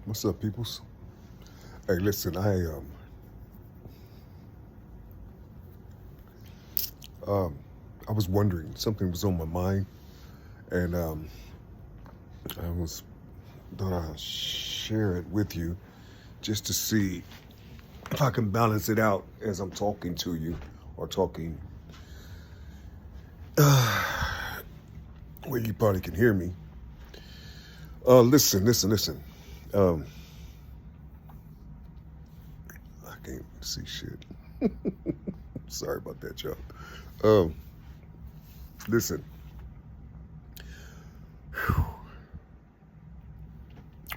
What's up, peoples? Hey, listen, I was wondering, something was on my mind, and I was thought I'd share it with you just to see if I can balance it out as I'm talking to you or talking where you probably can hear me. Listen. Um, I can't see shit. Sorry about that, y'all. Um, Listen.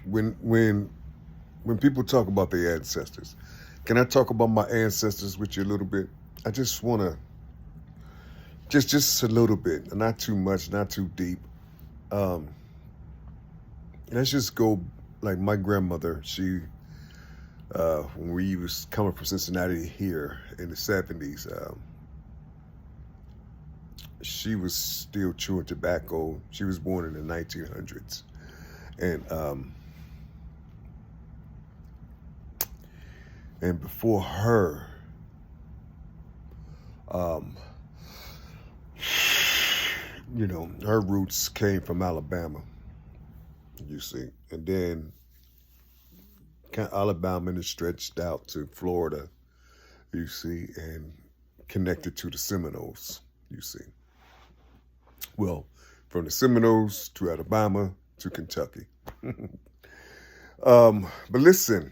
When people talk about their ancestors, can I talk about my ancestors with you a little bit? I just want to just a little bit, not too much, not too deep. Um, let's just go like my grandmother. She when we was coming from Cincinnati here in the '70s, she was still chewing tobacco. She was born in the 1900s, and and before her, um, her roots came from Alabama. You see, and then Alabama and it stretched out to Florida. You see, and connected to the Seminoles. You see, well, from the Seminoles to Alabama to Kentucky. But listen.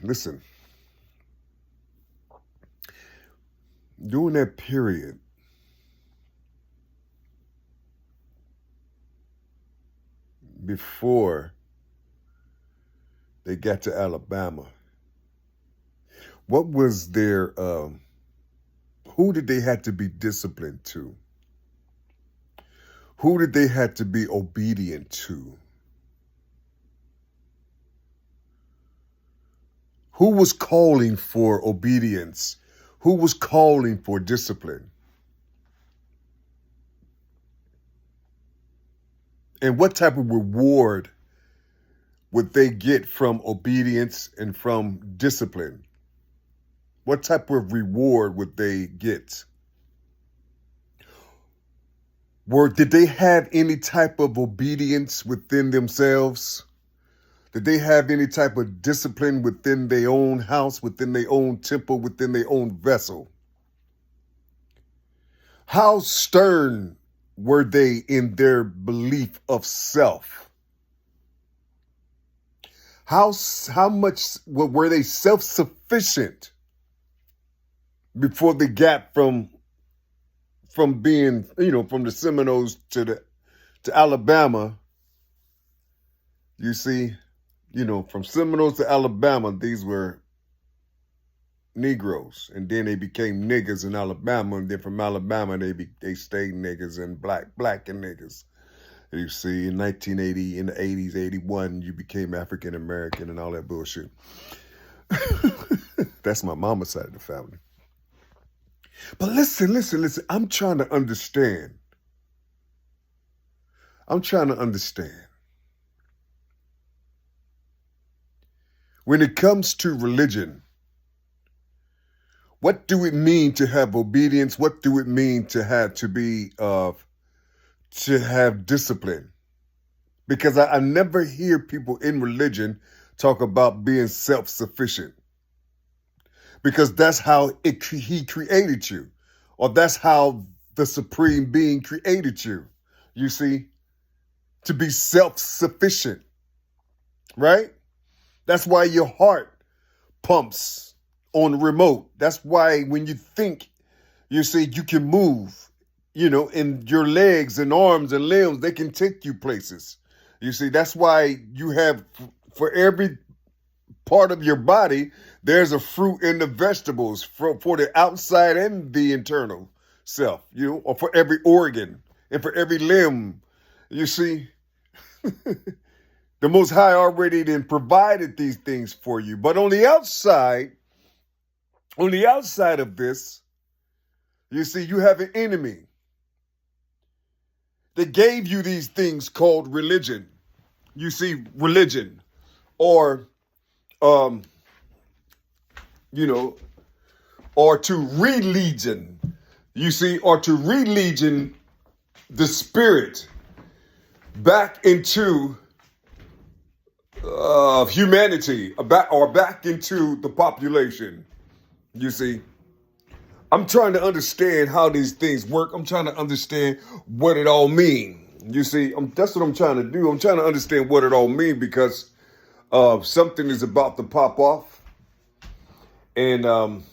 During that period, before they got to Alabama, what was their who did they have to be disciplined to? Who did they have to be obedient to? Who was calling for obedience? Who was calling for discipline? And what type of reward would they get from obedience and from discipline? What type of reward would they get? Did they have any type of obedience within themselves? Did they have any type of discipline within their own house, within their own temple, within their own vessel? How stern were they in their belief of self? How much were they self-sufficient before they got from being, from the Seminoles to Alabama? You see, from Seminoles to Alabama, these were Negroes, and then they became niggers in Alabama, and then from Alabama they stayed niggers and black and niggers. You see, in 1980, in the 80s, 81, you became African American and all that bullshit. That's my mama's side of the family. But listen. I'm trying to understand. When it comes to religion, what do it mean to have obedience? What do it mean to have discipline? Because I never hear people in religion talk about being self-sufficient. Because that's how he created you. Or that's how the supreme being created you. You see, to be self-sufficient, right? That's why your heart pumps on the remote. That's why when you think, you see, you can move, and your legs and arms and limbs, they can take you places. You see, that's why you have, for every part of your body, there's a fruit in the vegetables for the outside and the internal self, or for every organ and for every limb. You see, the Most High already then provided these things for you. But on the outside of this, you see, you have an enemy that gave you these things called religion. You see, religion, or um, you know, or to religion, you see, or to religion the spirit back into humanity, back into the population. You see, I'm trying to understand how these things work. I'm trying to understand what it all means. You see, that's what I'm trying to do. I'm trying to understand what it all means because something is about to pop off, and I'm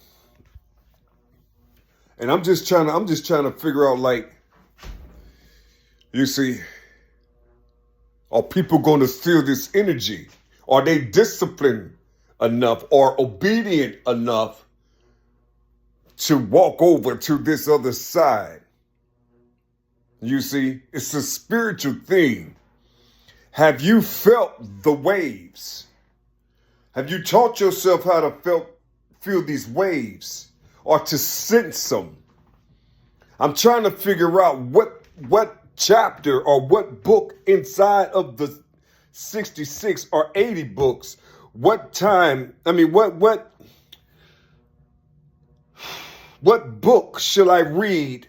just trying to figure out, like, you see, are people going to feel this energy? Are they disciplined enough or obedient enough to walk over to this other side? You see, it's a spiritual thing. Have you felt the waves? Have you taught yourself how to feel these waves or to sense them? I'm trying to figure out what chapter or what book inside of the 66 or 80 books, what book shall I read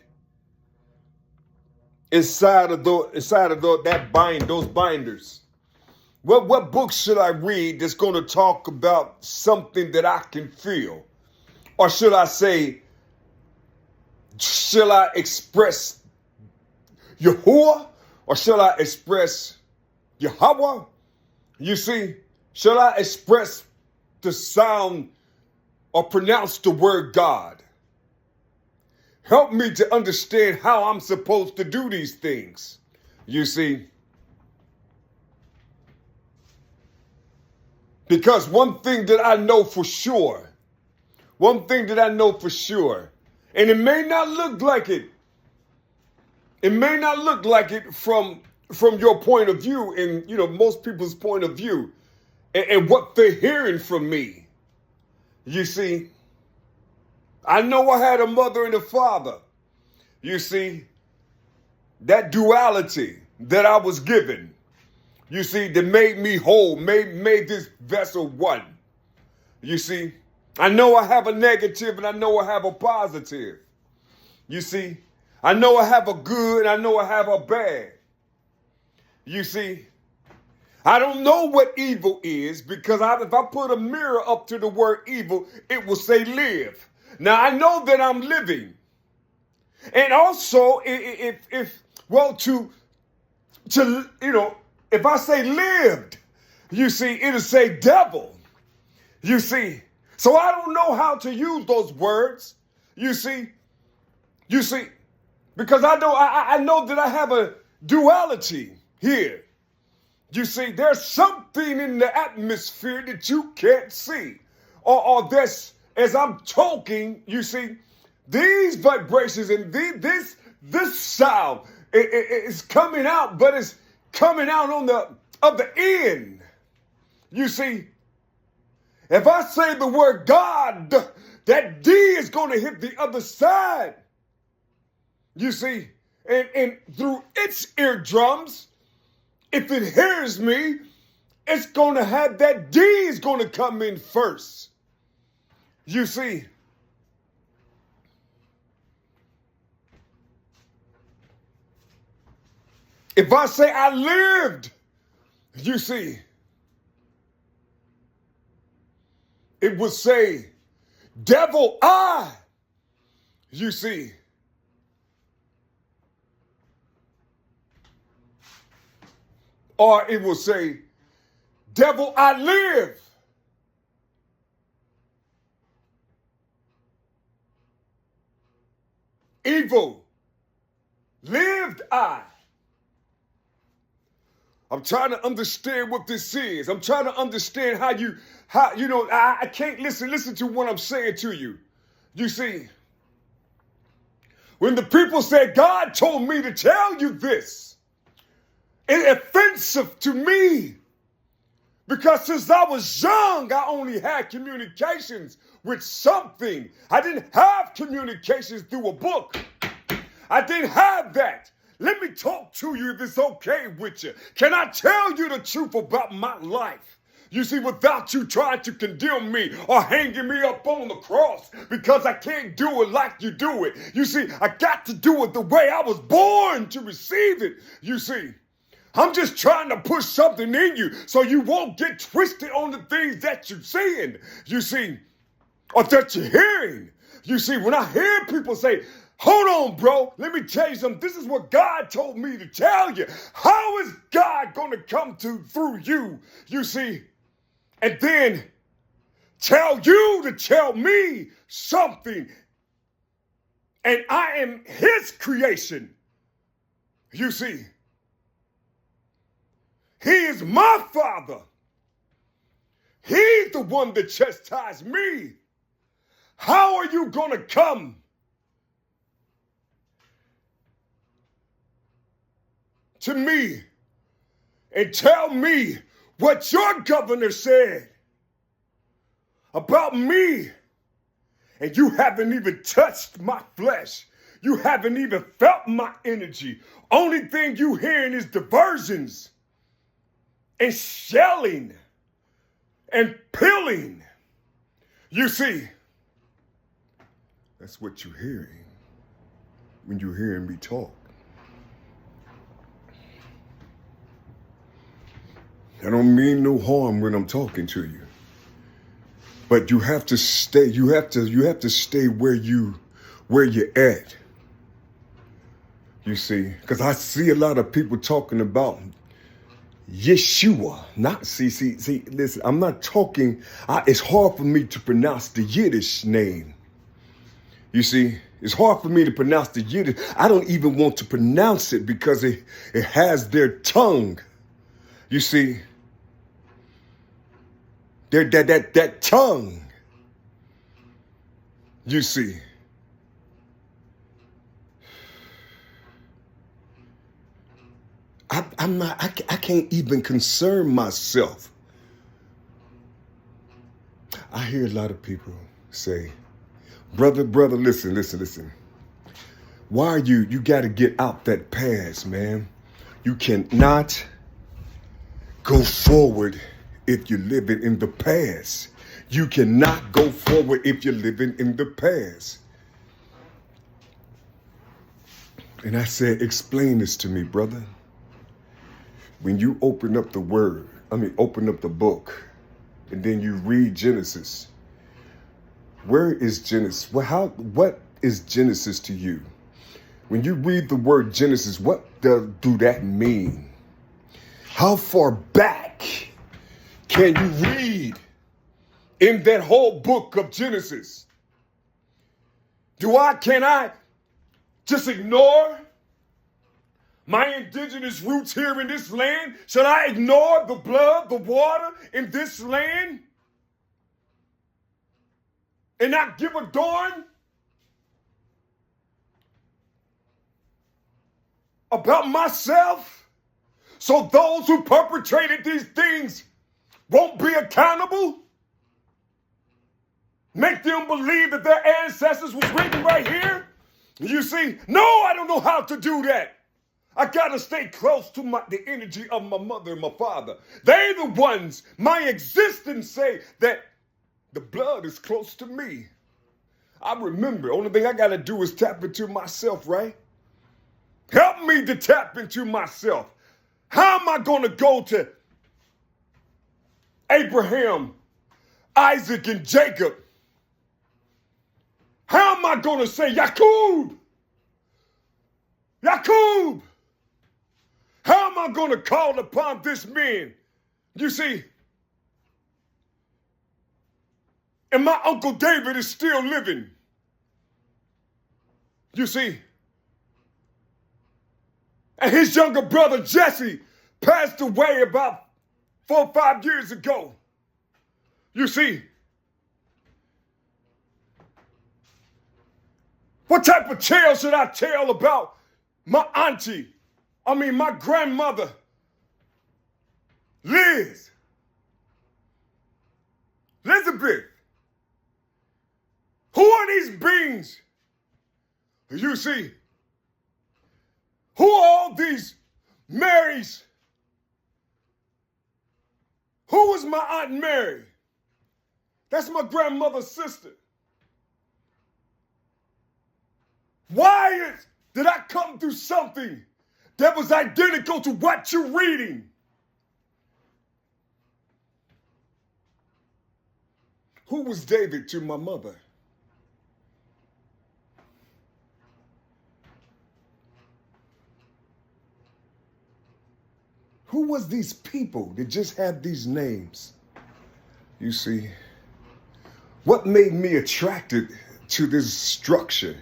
inside of those binders? What book should I read that's going to talk about something that I can feel? Or should I say, shall I express Yahuwah or shall I express Yahweh? You see, shall I express the sound or pronounce the word God? Help me to understand how I'm supposed to do these things. You see, because one thing that I know for sure, and it may not look like it, from your point of view and, most people's point of view and what they're hearing from me. You see, I know I had a mother and a father. You see, that duality that I was given, you see, that made me whole, made this vessel one. You see, I know I have a negative and I know I have a positive. You see, I know I have a good, I know I have a bad. You see, I don't know what evil is because if I put a mirror up to the word evil, it will say live. Now I know that I'm living. And also, if I say lived, you see, it'll say devil. You see, so I don't know how to use those words. You see, because I know that I have a duality here. You see, there's something in the atmosphere that you can't see. Or there's, as I'm talking, you see, these vibrations and this sound is coming out, but it's coming out on the other end. You see, if I say the word God, that D is going to hit the other side. You see, and through its eardrums, if it hears me, it's going to have that D is going to come in first. You see, if I say I lived, you see, it would say devil I, you see. Or it will say, devil, I live. Evil, lived I. I'm trying to understand what this is. I'm trying to understand I can't listen to what I'm saying to you. You see, when the people say, God told me to tell you this, it's offensive to me because since I was young, I only had communications with something. I didn't have communications through a book. I didn't have that. Let me talk to you if it's okay with you. Can I tell you the truth about my life? You see, without you trying to condemn me or hanging me up on the cross because I can't do it like you do it. You see, I got to do it the way I was born to receive it. You see, I'm just trying to push something in you so you won't get twisted on the things that you're seeing, you see, or that you're hearing. You see, when I hear people say, hold on, bro, let me tell you something. This is what God told me to tell you. How is God going to come through you, you see, and then tell you to tell me something? And I am his creation, you see. He is my father. He's the one that chastised me. How are you going to come to me and tell me what your governor said about me, and you haven't even touched my flesh? You haven't even felt my energy. Only thing you hearing is diversions and shelling and pilling. You see, that's what you're hearing when you're hearing me talk. I don't mean no harm when I'm talking to you, but you have to stay. You have to stay where you're at. You see, because I see a lot of people talking about Yeshua. Listen, I'm not talking, it's hard for me to pronounce the Yiddish name. You see, it's hard for me to pronounce the Yiddish. I don't even want to pronounce it because it has their tongue. You see, that tongue. You see. I can't even concern myself. I hear a lot of people say, brother, listen. Why you got to get out that past, man. You cannot go forward if you're living in the past. You cannot go forward if you're living in the past. And I said, explain this to me, brother. When you open up the open up the book, and then you read Genesis, where is Genesis? What is Genesis to you? When you read the word Genesis, what do that mean? How far back can you read in that whole book of Genesis? Can I just ignore my indigenous roots here in this land? Should I ignore the blood, the water in this land and not give a darn about myself? So those who perpetrated these things won't be accountable? Make them believe that their ancestors was written right here? You see, no, I don't know how to do that. I gotta stay close to the energy of my mother and my father. They the ones, my existence say that the blood is close to me. I remember, only thing I gotta do is tap into myself, right? Help me to tap into myself. How am I gonna go to Abraham, Isaac, and Jacob? How am I gonna say Yakub? How am I going to call upon this man? You see, and my Uncle David is still living. You see, and his younger brother Jesse passed away about 4 or 5 years ago. You see, what type of tale should I tell about my grandmother, Elizabeth? Who are these beings? You see, who are all these Marys? Who was my Aunt Mary? That's my grandmother's sister. Why did I come through something that was identical to what you're reading? Who was David to my mother? Who was these people that just had these names? You see, what made me attracted to this structure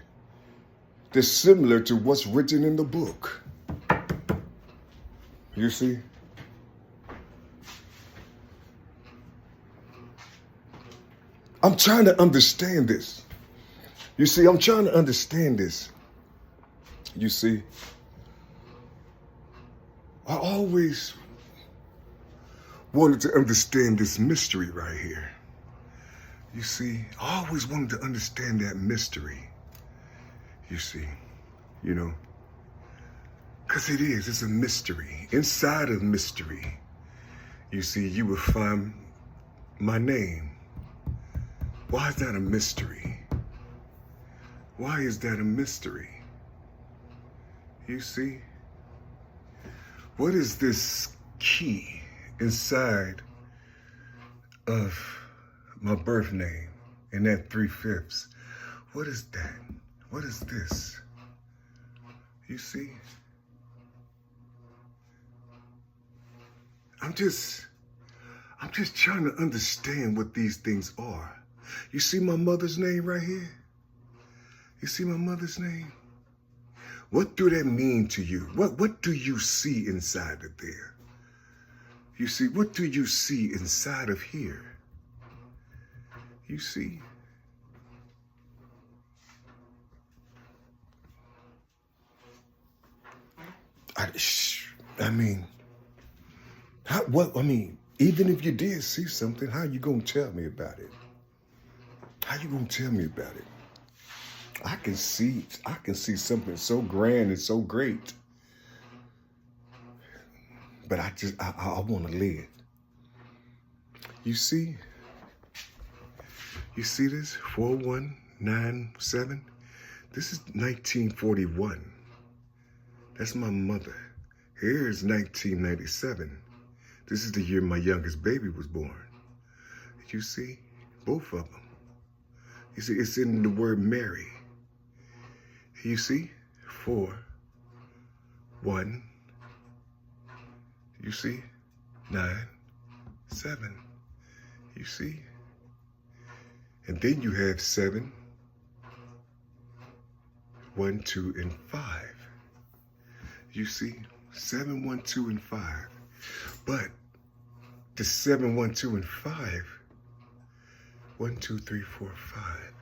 that's similar to what's written in the book? You see? I'm trying to understand this. You see, I'm trying to understand this. You see, I always wanted to understand this mystery right here. You see, I always wanted to understand that mystery. You see, you know, because it's a mystery. Inside of mystery, you see, you will find my name. Why is that a mystery? Why is that a mystery? You see, what is this key inside of my birth name and that 3/5? What is that? What is this? You see, I'm just trying to understand what these things are. You see my mother's name right here? You see my mother's name? What do that mean to you? What do you see inside of there? You see, what do you see inside of here? You see? Even if you did see something, how you gonna tell me about it? How you gonna tell me about it? I can see something so grand and so great, but I want to live. You see this 4197? This is 1941. That's my mother. Here's 1997. This is the year my youngest baby was born. You see, both of them. You see, it's in the word Mary. You see, 4, 1, you see, 9, 7, you see, and then you have 7, 1, 2, and 5. You see, 7, 1, 2, and 5. But the 7, 1, 2, and 5, 1, 2, 3, 4, 5.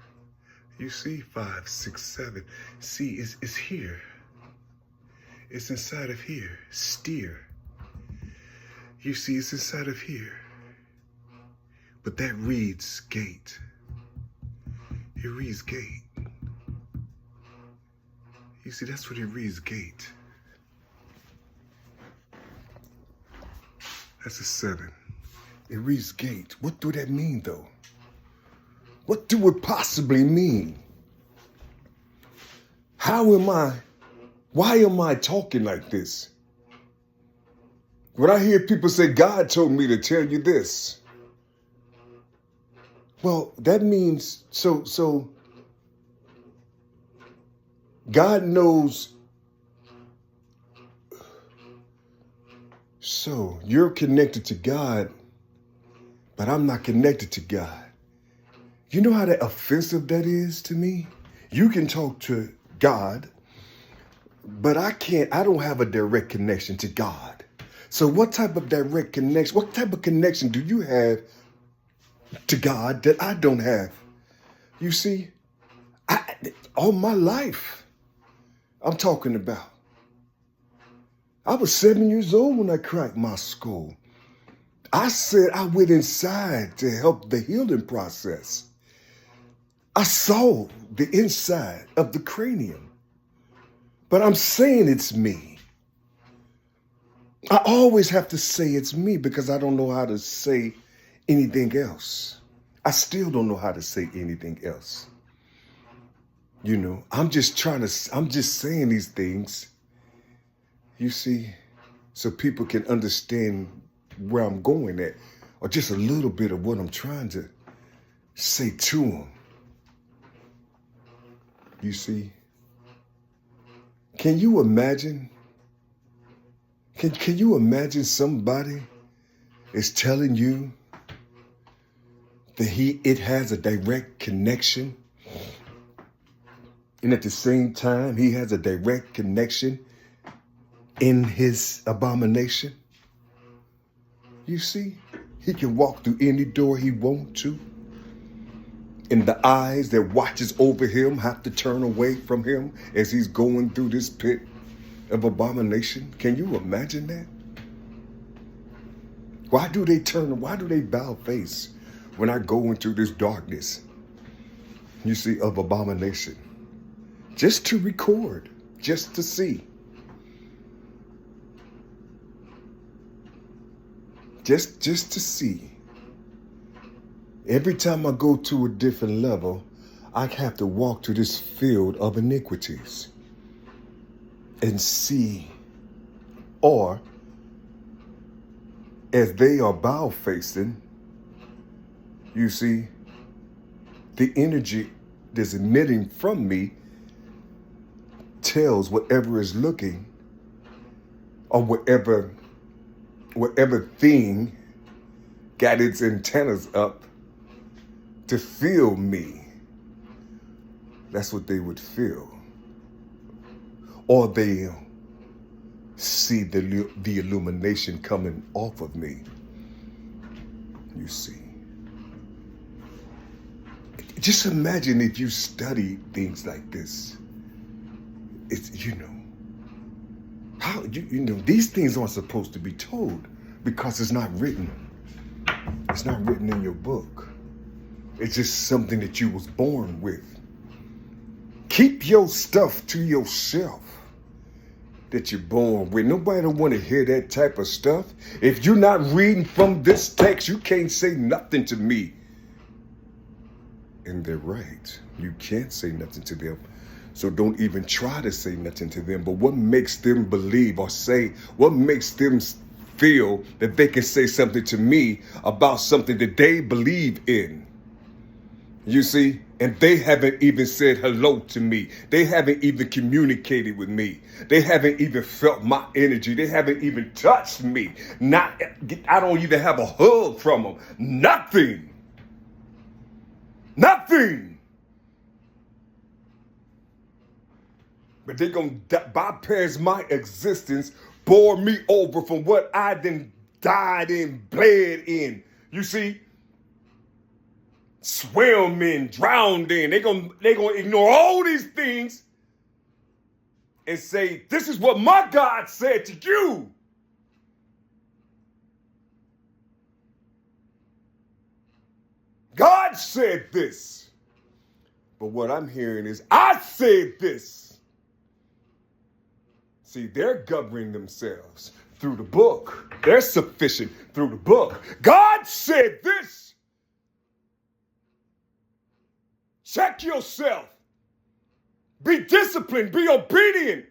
You see 5, 6, 7. See, it's here. It's inside of here. Steer. You see, it's inside of here. But that reads gate. It reads gate. You see, that's what it reads, gate. That's a 7. It reads gate. What do that mean, though? What do it possibly mean? Why am I talking like this? When I hear people say, God told me to tell you this. Well, that means, so God knows. So you're connected to God, but I'm not connected to God. You know how offensive that is to me? You can talk to God, but I don't have a direct connection to God. So what type of direct connection, what type of connection do you have to God that I don't have? You see, all my life, I'm talking about. I was 7 years old when I cracked my skull. I said I went inside to help the healing process. I saw the inside of the cranium, but I'm saying it's me. I always have to say it's me because I don't know how to say anything else. I still don't know how to say anything else. You know, I'm just saying these things, you see, so people can understand where I'm going at, or just a little bit of what I'm trying to say to them. You see, can you imagine? Can you imagine somebody is telling you that it has a direct connection, and at the same time he has a direct connection in his abomination? You see, he can walk through any door he wants to, and the eyes that watches over him have to turn away from him as he's going through this pit of abomination. Can you imagine that? Why do they bow face when I go into this darkness, you see, of abomination? Just to record, just to see. Just to see. Every time I go to a different level, I have to walk to this field of iniquities and see, or as they are bow facing, you see, the energy that's emitting from me tells whatever is looking, or whatever thing got its antennas up to feel me. That's what they would feel. Or they see the illumination coming off of me. You see. Just imagine if you study things like this. It's, you know, how, you know, these things aren't supposed to be told because it's not written. It's not written in your book. It's just something that you was born with. Keep your stuff to yourself that you're born with. Nobody don't want to hear that type of stuff. If you're not reading from this text, you can't say nothing to me. And they're right. You can't say nothing to them. So don't even try to say nothing to them. But what makes them believe or say, what makes them feel that they can say something to me about something that they believe in? You see? And they haven't even said hello to me. They haven't even communicated with me. They haven't even felt my energy. They haven't even touched me. I don't even have a hug from them. Nothing. Nothing. But they're going to bypass my existence, bore me over from what I done died in, bled in. You see? Swim in, drowned in. They're gonna ignore all these things and say, this is what my God said to you. God said this. But what I'm hearing is, I said this. See, they're governing themselves through the book. They're sufficient through the book. God said this. Check yourself. Be disciplined. Be obedient.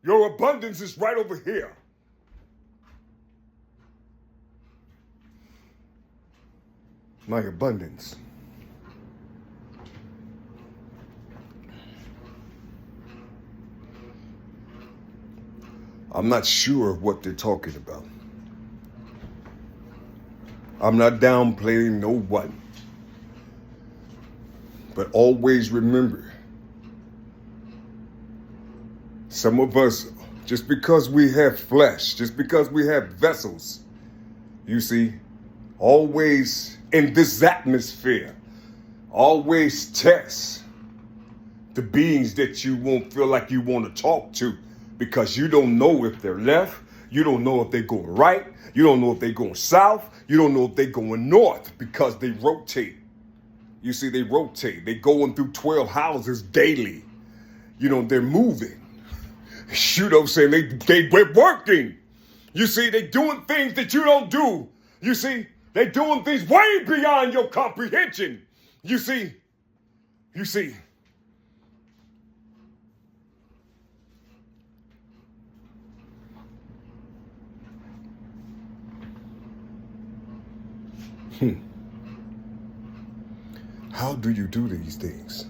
Your abundance is right over here. My abundance. I'm not sure what they're talking about. I'm not downplaying no one. But always remember, some of us, just because we have flesh, just because we have vessels, you see, always in this atmosphere, always test the beings that you won't feel like you want to talk to, because you don't know if they're left, you don't know if they're going right, you don't know if they're going south, you don't know if they're going north, because they rotate. You see, they rotate. They going through 12 houses daily. they're moving. You know what I'm saying? We're working. You see, they're doing things that you don't do. You see, they're doing things way beyond your comprehension. You see. How do you do these things?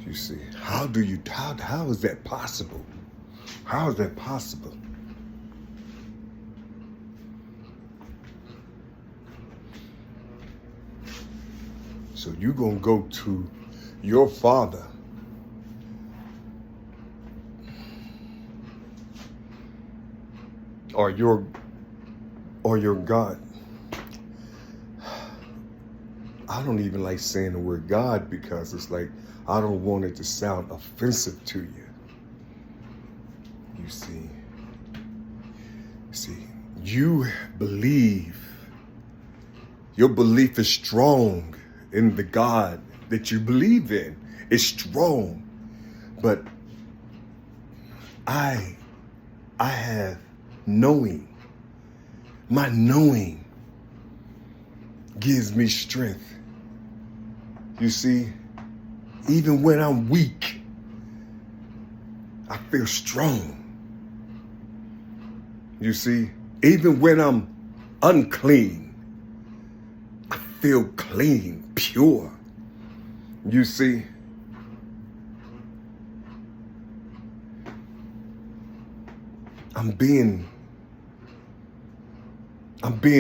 You see, how is that possible? How is that possible? So you're going to go to your Father or your God. I don't even like saying the word God because it's like, I don't want it to sound offensive to you. You see, you believe, your belief is strong in the God that you believe in. It's strong. But I have knowing. My knowing gives me strength. You see, even when I'm weak, I feel strong. You see, even when I'm unclean, I feel clean, pure. You see, I'm being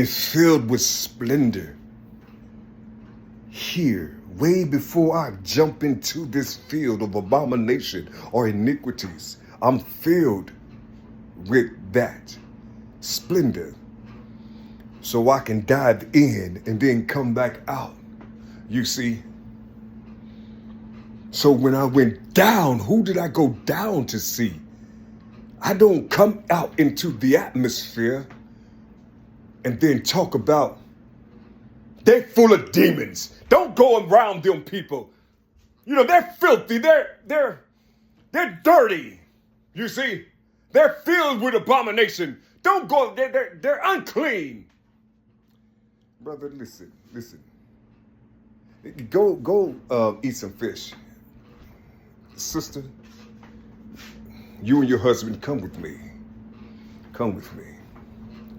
filled with splendor here, way before I jump into this field of abomination or iniquities. I'm filled with that splendor so I can dive in and then come back out. You see? So when I went down, who did I go down to see? I don't come out into the atmosphere and then talk about they're full of demons. Don't go around them people. They're filthy. They're dirty. You see? They're filled with abomination. Don't go. They're unclean. Brother, listen. Go eat some fish. Sister, you and your husband come with me. Come with me.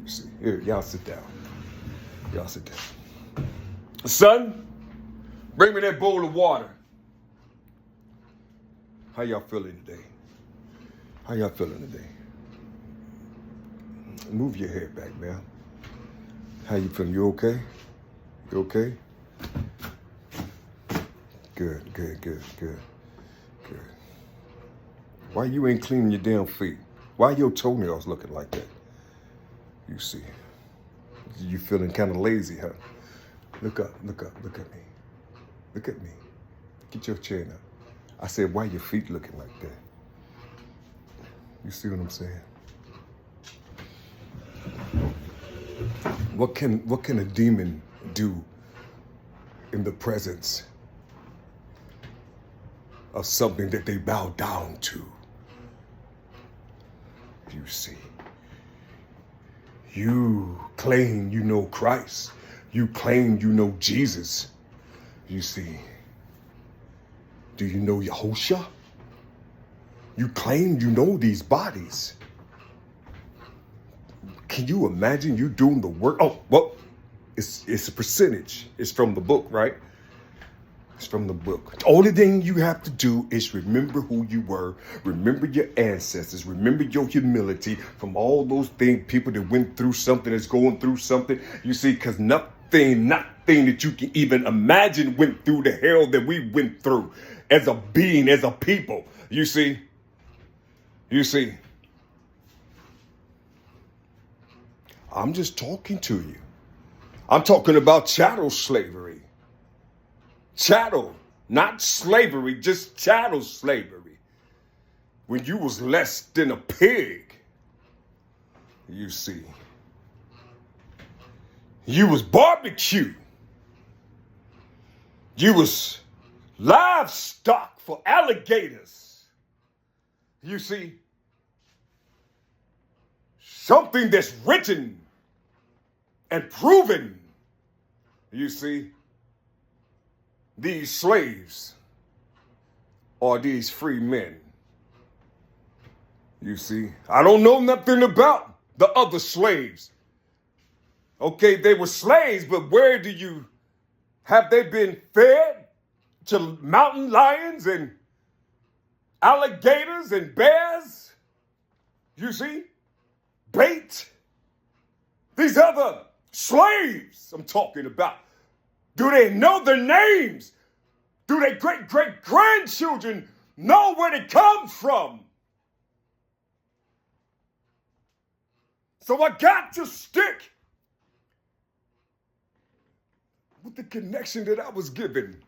You see, here, y'all sit down. Son, bring me that bowl of water. How y'all feeling today? Move your head back, man. How you feeling? You okay? Good. Why you ain't cleaning your damn feet? Why your toenails looking like that? You see. You feeling kind of lazy, huh? Look up. Look at me. Get your chin up. I said, why your feet looking like that? You see what I'm saying? What can a demon do in the presence of something that they bow down to? You see. You claim you know Christ. You claim you know Jesus. You see. Do you know Yahushua? You claim you know these bodies. Can you imagine you doing the work? Oh, well, it's a percentage. It's from the book, right? It's from the book. The only thing you have to do is remember who you were, remember your ancestors, remember your humility from all those people that went through something, that's going through something. You see, because nothing that you can even imagine went through the hell that we went through as a being, as a people. You see. I'm just talking to you. I'm talking about chattel slavery. Chattel, not slavery, just chattel slavery. When you was less than a pig, you see. You was barbecue. You was livestock for alligators. You see, something that's written and proven. You see, these slaves are these free men. You see, I don't know nothing about the other slaves. Okay, they were slaves, but where have they been fed to mountain lions and alligators and bears? You see, bait. These other slaves I'm talking about, do they know their names? Do their great-great-grandchildren know where they come from? So I got to stick with the connection that I was given.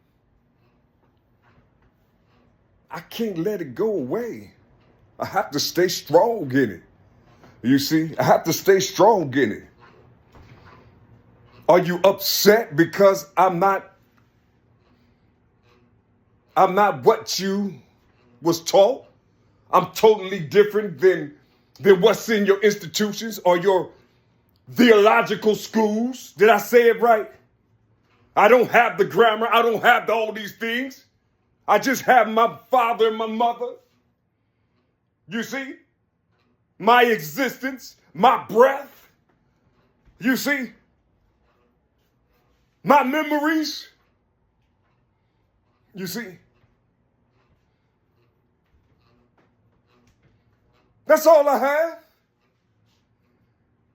I can't let it go away. I have to stay strong in it. You see, I have to stay strong in it. Are you upset because I'm not what you was taught? I'm totally different than what's in your institutions or your theological schools. Did I say it right? I don't have the grammar. I don't have all these things. I just have my father and my mother. You see? My existence, my breath. You see? My memories. You see? That's all I have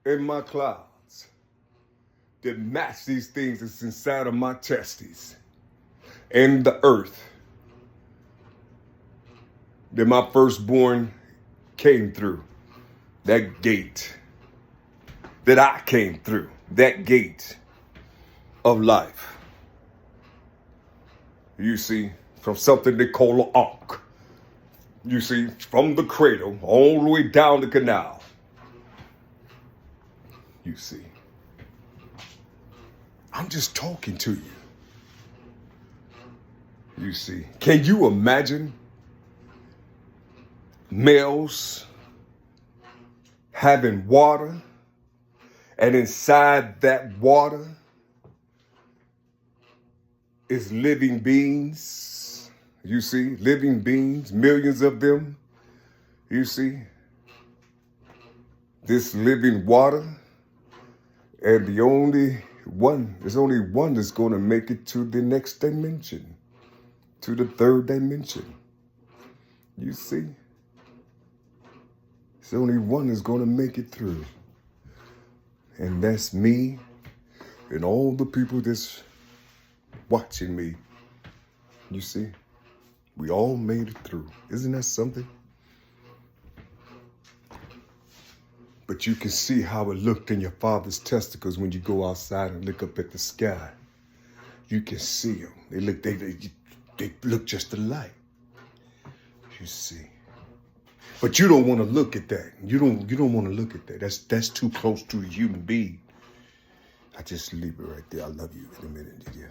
in my clouds that match these things that's inside of my testes and the earth that my firstborn came through. That gate that I came through, that gate of life. You see, from something they call an ark. You see, from the cradle all the way down the canal. You see, I'm just talking to you. You see, can you imagine males having water, and inside that water is living beings? You see, living beings, millions of them. You see, this living water, and there's only one that's going to make it to the next dimension, to the third dimension. You see, there's only one that's going to make it through, and that's me and all the people that's watching me. You see, we all made it through. Isn't that something? But you can see how it looked in your father's testicles when you go outside and look up at the sky. You can see them. They look just alike. You see. But you don't want to look at that. You don't want to look at that. That's too close to a human being. I just leave it right there. I love you in a minute. Yeah.